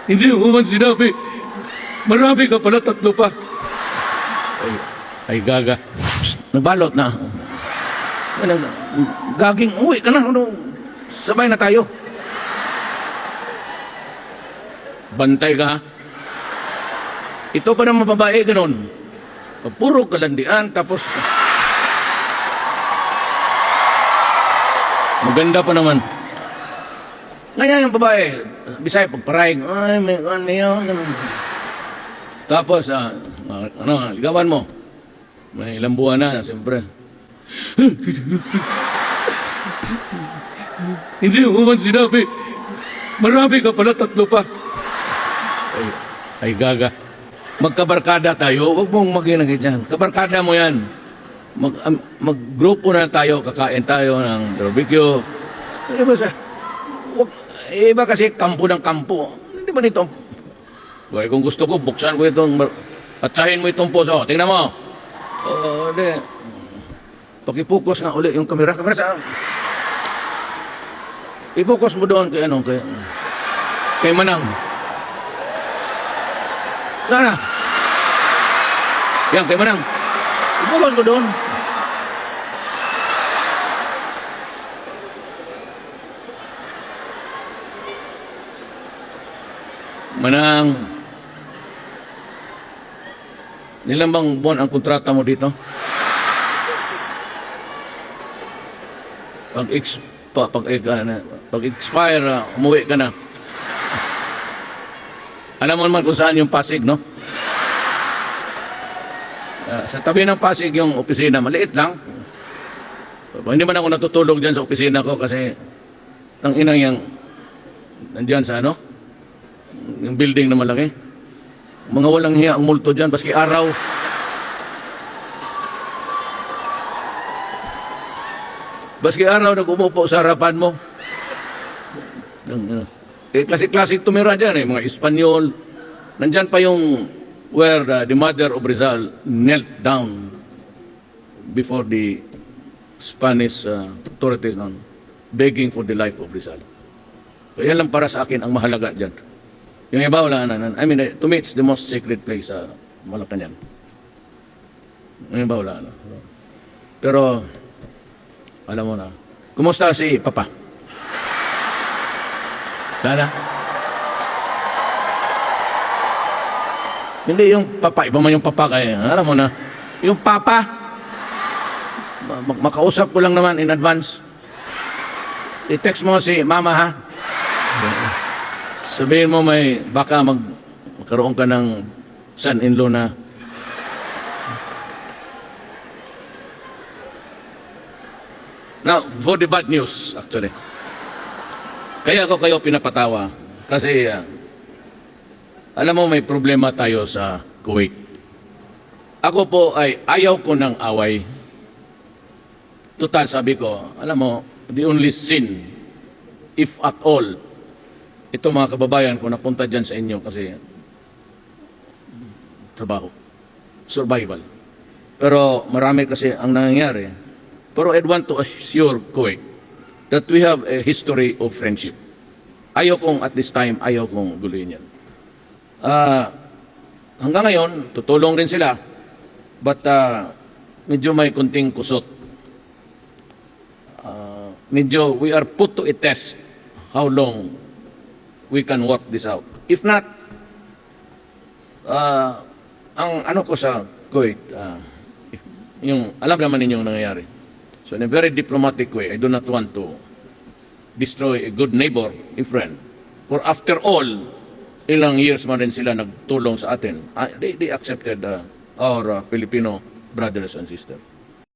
Hindi mo man sinabi. Marami ka pala, 3 pa. Ay gaga. Psst, nagbalot na. Gaging, uwi ka na. Ano, sabay na tayo. Bantay ka, ha? Ito pa naman babae, ganun. Puro kalandian, tapos... Maganda pa naman. Ngayon yung babae, bisaya pagparaing, ay, may ganun. Tapos, ligawan mo. May ilang buwan na, siyempre. Hindi mo man sinabi. Marami ka pala, 3 pa. Ay gaga. Magkabarkada tayo, huwag mong maginagit yan. Kabarkada mo yan. Maggrupo na tayo, kakain tayo ng barbecue. Hindi ba sa... Iba kasi kampo ng kampo. Hindi ba nito? Well, kung gusto ko, buksan ko itong... Atsahin mo itong puso. Tingnan mo. Hindi. Pakipokus nga uli yung kamera. Kamera saan? I-focus mo doon kay ano, kay Manang. Sana. Yan, kay Manang. I-focus mo doon. Manang, ilan bang buwan ang kontrata mo dito? Pag-expire, umuwi ka na. Alam mo naman kung saan yung Pasig, no? Sa tabi ng Pasig yung opisina, maliit lang. Hindi man ako natutulog dyan sa opisina ko kasi ang inang yung nandyan sa ano? Yung building na malaki. Mga walang hiya ang multo dyan, baski araw. Baski araw nag-umupo sa harapan mo. Klasik-klasik tumira dyan mga Espanyol. Nandyan pa yung where the mother of Rizal knelt down before the Spanish authorities begging for the life of Rizal. So yan lang para sa akin ang mahalaga dyan. Yung iba wala na. I mean, to me, it's the most sacred place sa Malacanang. Yung iba wala na. Pero, alam mo na. Kumusta si Papa? Lala? Hindi yung Papa. Iba man yung Papa kaya. Alam mo na. Yung Papa, makausap ko lang naman in advance. I-text mo si Mama, ha? Sabihin mo baka magkaroon ka ng son-in-law na now, for the bad news, actually. Kaya ako kayo pinapatawa kasi alam mo may problema tayo sa Kuwait. Ako po ay ayaw ko ng away. Total, sabi ko, alam mo, the only sin, if at all, ito mga kababayan ko napunta dyan sa inyo kasi trabaho, survival. Pero marami kasi ang nangyayari. Pero I want to assure Kuwait that we have a history of friendship. Ayaw kong at this time, ayaw kong guluhin yan. Hanggang ngayon, tutulong rin sila. But medyo may kunting kusot. Medyo we are put to a test how long we can work this out. If not, ang ano ko sa Kuwait, yung alam naman ninyong nangyayari. So in a very diplomatic way, I do not want to destroy a good neighbor, a friend. For after all, ilang years man rin sila nagtulong sa atin. They accepted our Filipino brothers and sisters.